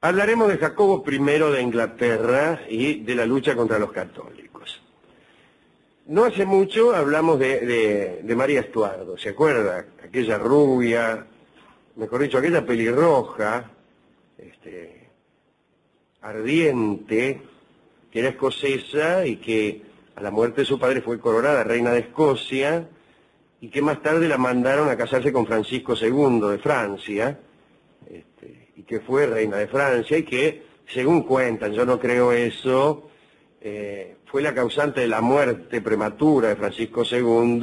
Hablaremos de Jacobo I de Inglaterra y de la lucha contra los católicos. No hace mucho hablamos de María Estuardo, ¿se acuerda? Aquella rubia, mejor dicho, aquella pelirroja, ardiente, que era escocesa y que a la muerte de su padre fue coronada reina de Escocia y que más tarde la mandaron a casarse con Francisco II de Francia, y que fue reina de Francia y que, según cuentan, yo no creo eso, fue la causante de la muerte prematura de Francisco II,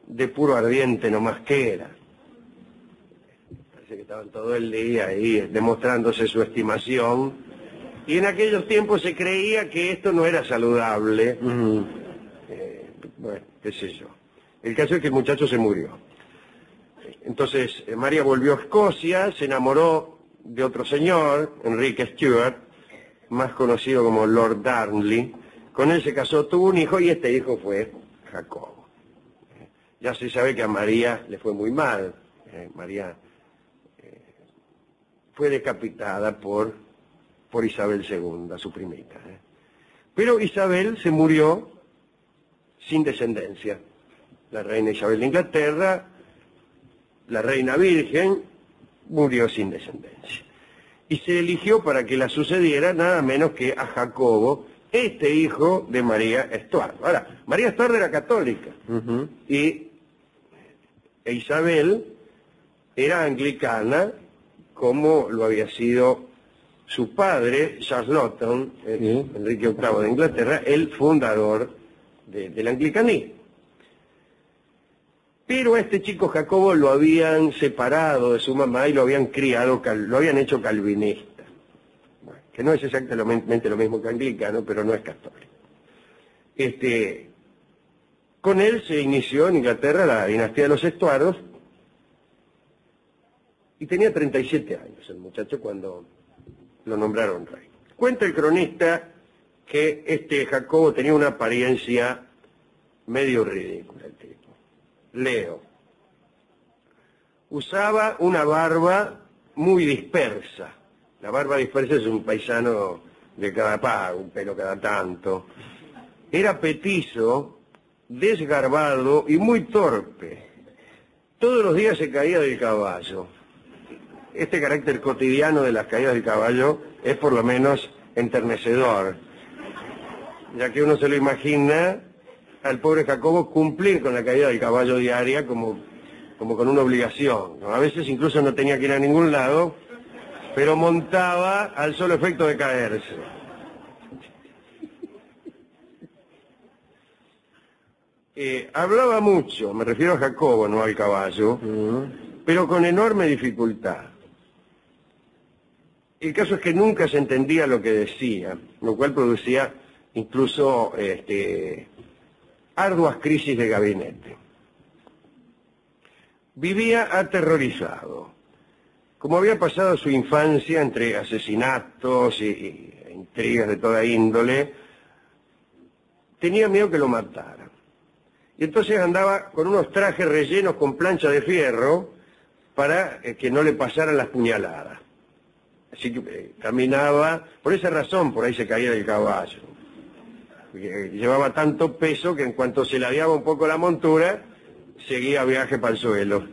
de puro ardiente nomás que era. Parece que estaban todo el día ahí demostrándose su estimación, y en aquellos tiempos se creía que esto no era saludable. Bueno, qué sé yo. El caso es que el muchacho se murió. Entonces María volvió a Escocia, se enamoró de otro señor, Enrique Stuart, más conocido como Lord Darnley. Con él se casó, tuvo un hijo y este hijo fue Jacobo. Ya se sabe que a María le fue muy mal. María fue decapitada por Isabel II, su primita. Pero Isabel se murió sin descendencia. La reina Isabel de Inglaterra, la reina virgen, murió sin descendencia. Y se eligió para que la sucediera nada menos que a Jacobo, este hijo de María Estuardo. Ahora, María Estuardo era católica, e Isabel era anglicana, como lo había sido su padre, Charles Lawton, Enrique VIII de Inglaterra, el fundador del anglicanismo. Pero a este chico Jacobo lo habían separado de su mamá y lo habían criado, lo habían hecho calvinista. Bueno, que no es exactamente lo mismo que anglicano, pero no es católico. Con él se inició en Inglaterra la dinastía de los Estuardos y tenía 37 años el muchacho cuando lo nombraron rey. Cuenta el cronista que este Jacobo tenía una apariencia medio ridícula, el tipo. Leo. Usaba una barba muy dispersa. La barba dispersa es un paisano de cada pago, un pelo cada tanto. Era petizo, desgarbado y muy torpe. Todos los días se caía del caballo. Este carácter cotidiano de las caídas del caballo es por lo menos enternecedor, ya que uno se lo imagina al pobre Jacobo cumplir con la caída del caballo diaria como con una obligación, ¿no? A veces incluso no tenía que ir a ningún lado, pero montaba al solo efecto de caerse. Hablaba mucho, me refiero a Jacobo, no al caballo, pero con enorme dificultad. El caso es que nunca se entendía lo que decía, lo cual producía incluso arduas crisis de gabinete. Vivía aterrorizado. Como había pasado su infancia entre asesinatos e intrigas de toda índole, tenía miedo que lo mataran. Y entonces andaba con unos trajes rellenos con plancha de fierro para que no le pasaran las puñaladas. Así que caminaba, por esa razón por ahí se caía del caballo. Llevaba tanto peso que en cuanto se ladeaba un poco la montura, seguía viaje para el suelo.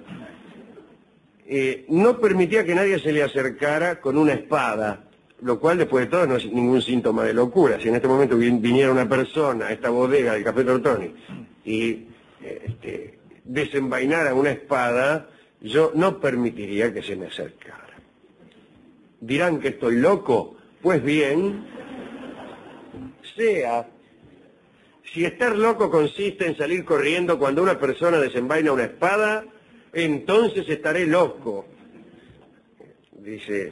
No permitía que nadie se le acercara con una espada, lo cual después de todo no es ningún síntoma de locura. Si en este momento viniera una persona a esta bodega del Café Tortoni y desenvainara una espada, yo no permitiría que se me acercara. ¿Dirán que estoy loco? Pues bien, sea. Si estar loco consiste en salir corriendo cuando una persona desenvaina una espada, entonces estaré loco. Dice,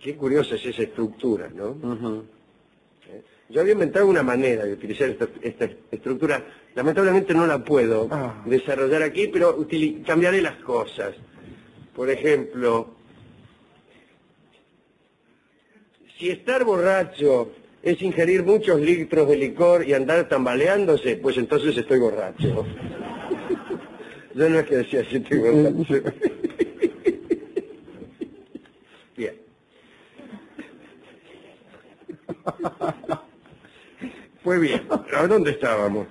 qué curiosa es esa estructura, ¿no? Yo había inventado una manera de utilizar esta estructura. Lamentablemente no la puedo desarrollar aquí, pero cambiaré las cosas. Por ejemplo, si estar borracho es ingerir muchos litros de licor y andar tambaleándose, pues entonces estoy borracho. Yo no es que decía si estoy borracho. Bien. Pues bien, ¿a dónde estábamos?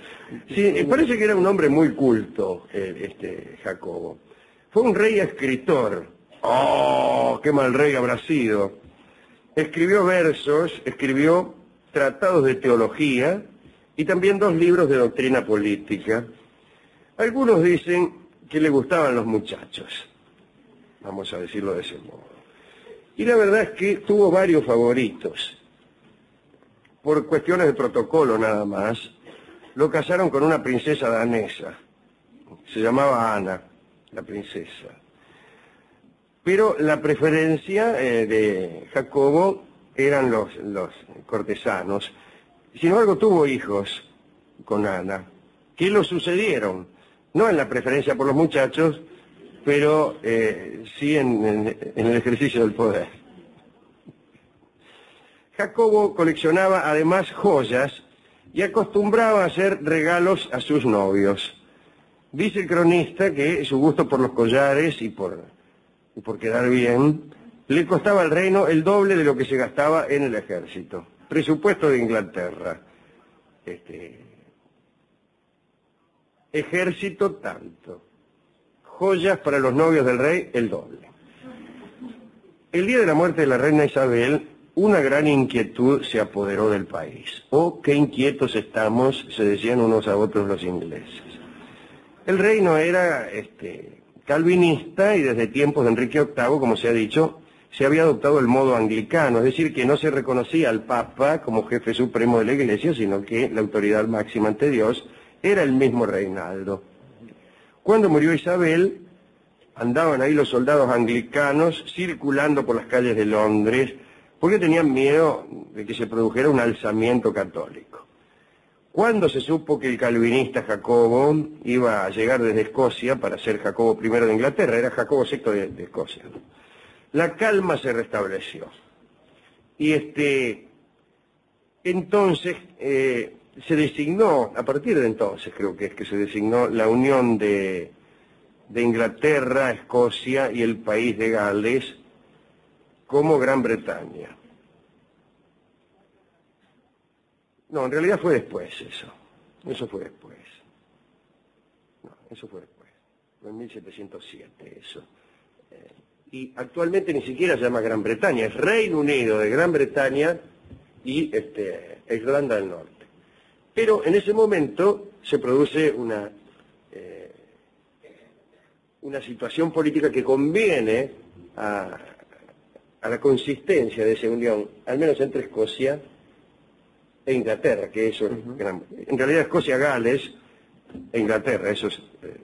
Sí, parece que era un hombre muy culto, Jacobo. Fue un rey escritor. ¡Oh, qué mal rey habrá sido! Escribió versos, escribió tratados de teología y también 2 libros de doctrina política. Algunos dicen que le gustaban los muchachos, vamos a decirlo de ese modo. Y la verdad es que tuvo varios favoritos. Por cuestiones de protocolo nada más, lo casaron con una princesa danesa. Se llamaba Ana, la princesa. Pero la preferencia de Jacobo eran los cortesanos. Sin embargo, tuvo hijos con Ana, que lo sucedieron, no en la preferencia por los muchachos, pero sí en el ejercicio del poder. Jacobo coleccionaba además joyas y acostumbraba a hacer regalos a sus novios. Dice el cronista que su gusto por los collares y por quedar bien le costaba al reino el doble de lo que se gastaba en el ejército. Presupuesto de Inglaterra. Ejército tanto. Joyas para los novios del rey, el doble. El día de la muerte de la reina Isabel, una gran inquietud se apoderó del país. Oh, qué inquietos estamos, se decían unos a otros los ingleses. El reino era calvinista y desde tiempos de Enrique VIII, como se ha dicho, se había adoptado el modo anglicano, es decir, que no se reconocía al Papa como jefe supremo de la Iglesia, sino que la autoridad máxima ante Dios era el mismo Reinaldo. Cuando murió Isabel, andaban ahí los soldados anglicanos circulando por las calles de Londres, porque tenían miedo de que se produjera un alzamiento católico. Cuando se supo que el calvinista Jacobo iba a llegar desde Escocia para ser Jacobo I de Inglaterra, era Jacobo VI de Escocia, ¿no? La calma se restableció. Y entonces se designó, a partir de entonces creo que es que se designó la unión de Inglaterra, Escocia y el país de Gales como Gran Bretaña. No, en realidad fue después eso. Eso fue después. No, eso fue después. Fue en 1707 eso. Y actualmente ni siquiera se llama Gran Bretaña, es Reino Unido de Gran Bretaña y Irlanda del Norte. Pero en ese momento se produce una situación política que conviene a la consistencia de esa unión, al menos entre Escocia e Inglaterra, que eso es en realidad Escocia, Gales e Inglaterra, eso es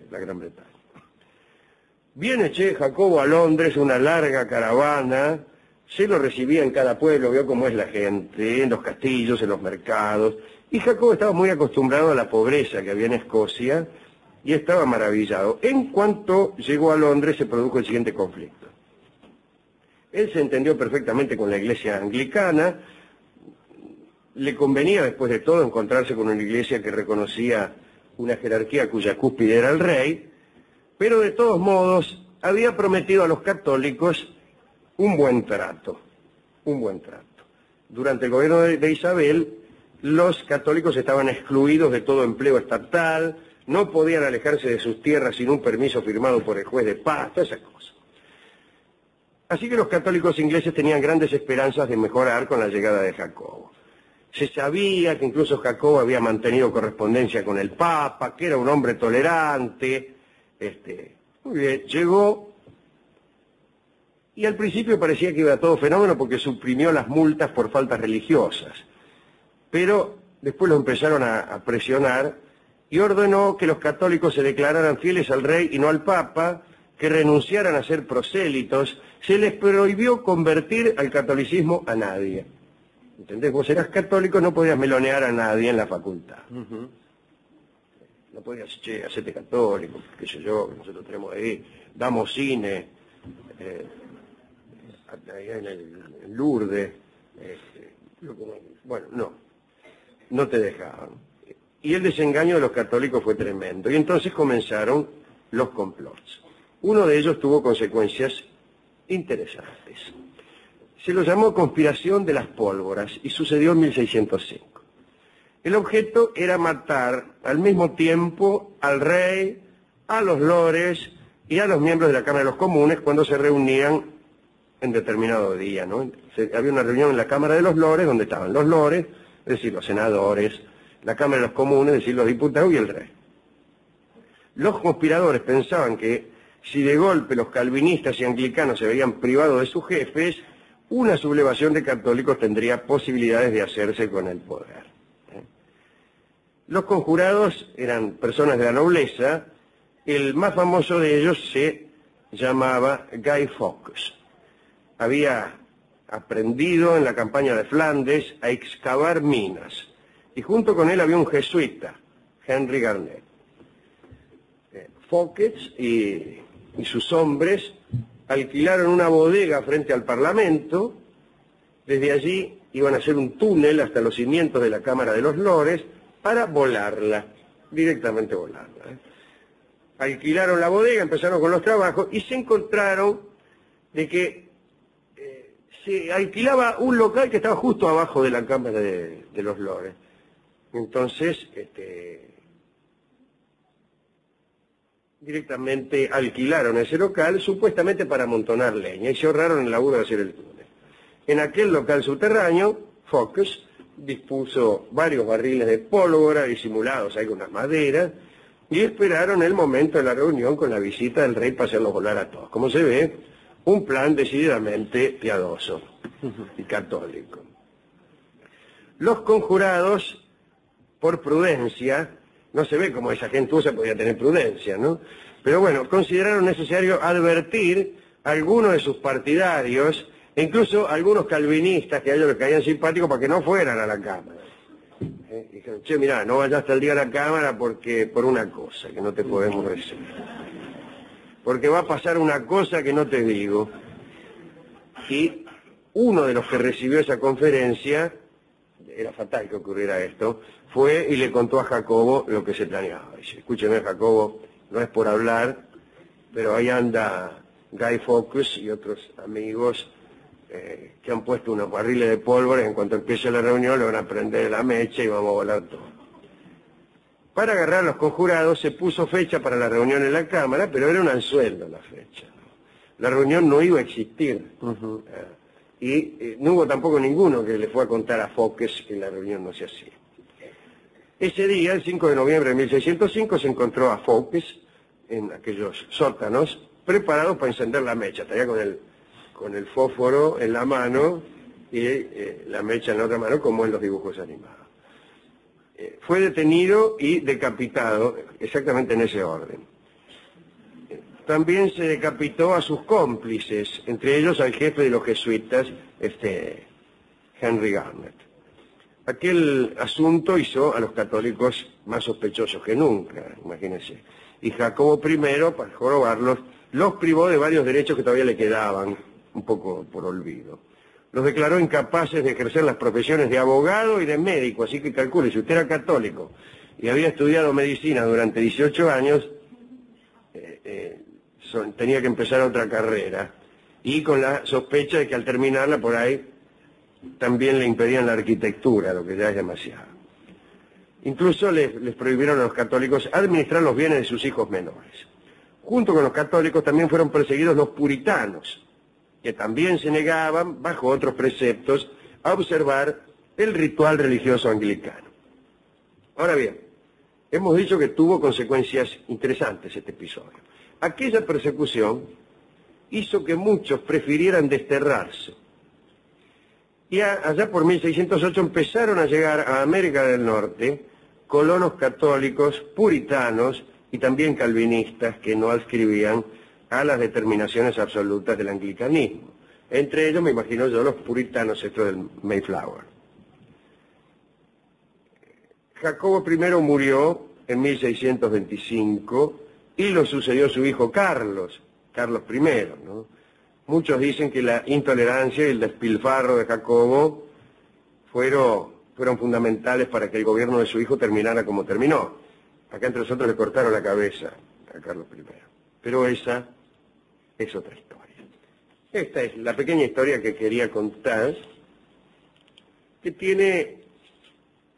la Gran Bretaña. Viene Jacobo a Londres, una larga caravana, se lo recibía en cada pueblo, vio cómo es la gente, en los castillos, en los mercados, y Jacobo estaba muy acostumbrado a la pobreza que había en Escocia y estaba maravillado. En cuanto llegó a Londres se produjo el siguiente conflicto. Él se entendió perfectamente con la iglesia anglicana, le convenía después de todo encontrarse con una iglesia que reconocía una jerarquía cuya cúspide era el rey, pero de todos modos había prometido a los católicos un buen trato, un buen trato. Durante el gobierno de Isabel, los católicos estaban excluidos de todo empleo estatal, no podían alejarse de sus tierras sin un permiso firmado por el juez de paz, todas esas cosas. Así que los católicos ingleses tenían grandes esperanzas de mejorar con la llegada de Jacobo. Se sabía que incluso Jacobo había mantenido correspondencia con el Papa, que era un hombre tolerante. Muy bien, llegó y al principio parecía que iba a todo fenómeno porque suprimió las multas por faltas religiosas. Pero después lo empezaron a presionar y ordenó que los católicos se declararan fieles al rey y no al Papa, que renunciaran a ser prosélitos. Se les prohibió convertir al catolicismo a nadie. ¿Entendés? Vos eras católico, no podías melonear a nadie en la facultad. No podías, hacerte católico, qué sé yo, que nosotros tenemos ahí, damos cine, allá en Lourdes, bueno, no te dejaban. Y el desengaño de los católicos fue tremendo, y entonces comenzaron los complots. Uno de ellos tuvo consecuencias interesantes. Se lo llamó conspiración de las pólvoras y sucedió en 1605. El objeto era matar al mismo tiempo al rey, a los lores y a los miembros de la Cámara de los Comunes cuando se reunían en determinado día, ¿no? Había una reunión en la Cámara de los Lores donde estaban los lores, es decir, los senadores, la Cámara de los Comunes, es decir, los diputados y el rey. Los conspiradores pensaban que si de golpe los calvinistas y anglicanos se veían privados de sus jefes, una sublevación de católicos tendría posibilidades de hacerse con el poder. Los conjurados eran personas de la nobleza. El más famoso de ellos se llamaba Guy Fawkes. Había aprendido en la campaña de Flandes a excavar minas, y junto con él había un jesuita, Henry Garnet. Fawkes y sus hombres alquilaron una bodega frente al Parlamento. Desde allí iban a hacer un túnel hasta los cimientos de la Cámara de los Lores para volarla, directamente volarla. Alquilaron la bodega, empezaron con los trabajos y se encontraron de que se alquilaba un local que estaba justo abajo de la Cámara de los Lores. Entonces, directamente alquilaron ese local supuestamente para amontonar leña y se ahorraron el laburo de hacer el túnel. En aquel local subterráneo, Fawkes dispuso varios barriles de pólvora disimulados ahí con unas maderas y esperaron el momento de la reunión con la visita del rey para hacerlos volar a todos. Como se ve, un plan decididamente piadoso y católico. Los conjurados, por prudencia, no se ve como esa gentuza podía tener prudencia, ¿no? Pero bueno, consideraron necesario advertir a algunos de sus partidarios, e incluso a algunos calvinistas que a ellos les caían simpáticos para que no fueran a la Cámara. Dijeron, che, mirá, no vayas hasta el día a la Cámara porque por una cosa que no te podemos decir. Porque va a pasar una cosa que no te digo. Y uno de los que recibió esa conferencia, era fatal que ocurriera esto, fue y le contó a Jacobo lo que se planeaba. Dice, escúcheme, Jacobo, no es por hablar, pero ahí anda Guy Fawkes y otros amigos que han puesto unos barriles de pólvora y en cuanto empiece la reunión le van a prender la mecha y vamos a volar todo. Para agarrar a los conjurados se puso fecha para la reunión en la Cámara, pero era un anzuelo la fecha. La reunión no iba a existir. Y no hubo tampoco ninguno que le fue a contar a Fawkes que la reunión no se hacía. Ese día, el 5 de noviembre de 1605, se encontró a Fawkes en aquellos sótanos, preparados para encender la mecha. Estaría con el fósforo en la mano y la mecha en la otra mano, como en los dibujos animados. Fue detenido y decapitado, exactamente en ese orden. También se decapitó a sus cómplices, entre ellos al jefe de los jesuitas, Henry Garnet. Aquel asunto hizo a los católicos más sospechosos que nunca, imagínense. Y Jacobo I, para jorobarlos, los privó de varios derechos que todavía le quedaban, un poco por olvido. Los declaró incapaces de ejercer las profesiones de abogado y de médico, así que calcule, si usted era católico y había estudiado medicina durante 18 años, tenía que empezar otra carrera, y con la sospecha de que al terminarla por ahí también le impedían la arquitectura, lo que ya es demasiado. Incluso les prohibieron a los católicos administrar los bienes de sus hijos menores. Junto con los católicos también fueron perseguidos los puritanos, que también se negaban, bajo otros preceptos, a observar el ritual religioso anglicano. Ahora bien, hemos dicho que tuvo consecuencias interesantes este episodio. Aquella persecución hizo que muchos prefirieran desterrarse. Y allá por 1608 empezaron a llegar a América del Norte colonos católicos, puritanos y también calvinistas que no adscribían a las determinaciones absolutas del anglicanismo. Entre ellos, me imagino yo, los puritanos estos del Mayflower. Jacobo I murió en 1625 y lo sucedió su hijo Carlos I, ¿no? Muchos dicen que la intolerancia y el despilfarro de Jacobo fueron fundamentales para que el gobierno de su hijo terminara como terminó. Acá entre nosotros le cortaron la cabeza a Carlos I. Pero esa es otra historia. Esta es la pequeña historia que quería contar, que tiene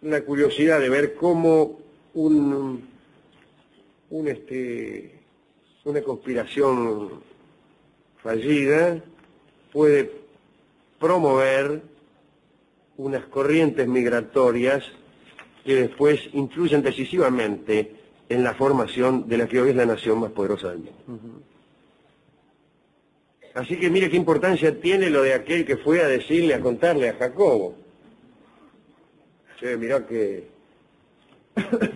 la curiosidad de ver cómo una conspiración fallida puede promover unas corrientes migratorias que después influyen decisivamente en la formación de la que hoy es la nación más poderosa del mundo. Así que mire qué importancia tiene lo de aquel que fue a decirle, a contarle a Jacobo. Che, mirá que...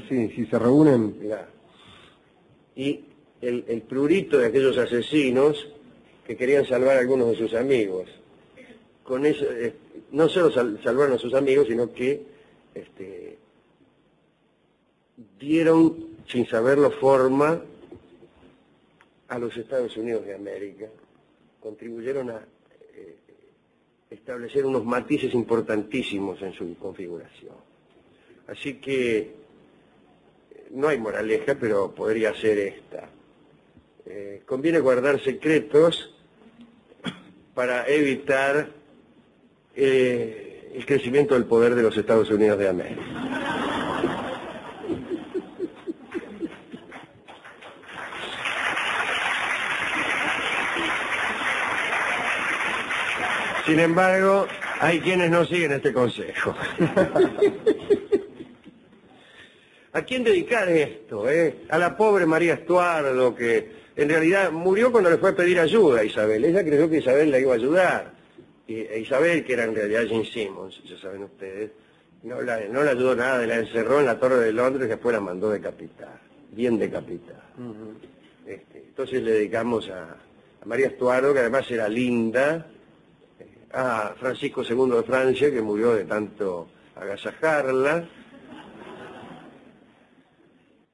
Sí, si se reúnen... Mirá. Y el prurito de aquellos asesinos que querían salvar a algunos de sus amigos. Con eso, no solo salvaron a sus amigos, sino que dieron, sin saberlo, forma a los Estados Unidos de América. Contribuyeron a establecer unos matices importantísimos en su configuración. Así que no hay moraleja, pero podría ser esta. Conviene guardar secretos para evitar el crecimiento del poder de los Estados Unidos de América. Sin embargo, hay quienes no siguen este consejo. ¿A quién dedicar esto? A la pobre María Estuardo, que en realidad murió cuando le fue a pedir ayuda a Isabel. Ella creyó que Isabel la iba a ayudar. E Isabel, que era en realidad Jane Simmons, ya saben ustedes, no la ayudó nada, la encerró en la Torre de Londres y después la mandó decapitar, bien decapitar. Entonces le dedicamos a María Estuardo, que además era linda, a Francisco II de Francia, que murió de tanto agasajarla,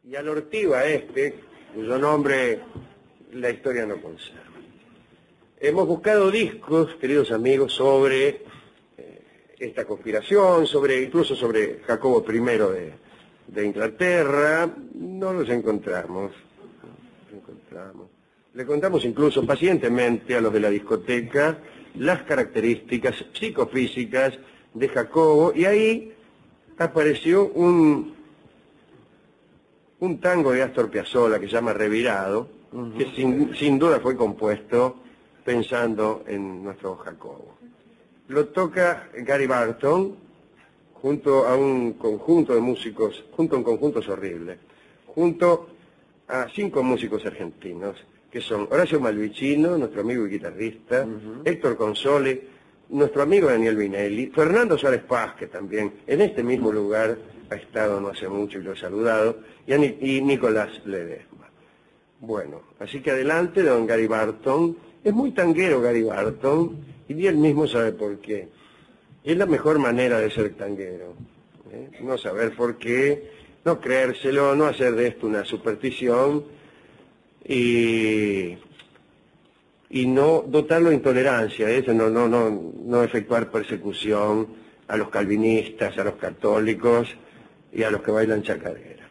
y al Ortiva cuyo nombre la historia no conserva. Hemos buscado discos, queridos amigos, sobre esta conspiración, incluso sobre Jacobo I de Inglaterra. No los encontramos. Le contamos incluso pacientemente a los de la discoteca las características psicofísicas de Jacobo, y ahí apareció un tango de Astor Piazzolla que se llama Revirado, que sin duda fue compuesto pensando en nuestro Jacobo. Lo toca Gary Barton junto a un conjunto de músicos, junto a un conjunto horrible, junto a 5 músicos argentinos, que son Horacio Malvicino, nuestro amigo y guitarrista, Héctor Console, nuestro amigo Daniel Vinelli, Fernando Suárez Paz, que también en este mismo lugar ha estado no hace mucho y lo he saludado, y Nicolás Ledesma. Bueno, así que adelante, don Gary Barton. Es muy tanguero Gary Barton, y él mismo sabe por qué. Es la mejor manera de ser tanguero, no saber por qué, no creérselo, no hacer de esto una superstición, y no dotarlo de intolerancia, no efectuar persecución a los calvinistas, a los católicos y a los que bailan chacarera.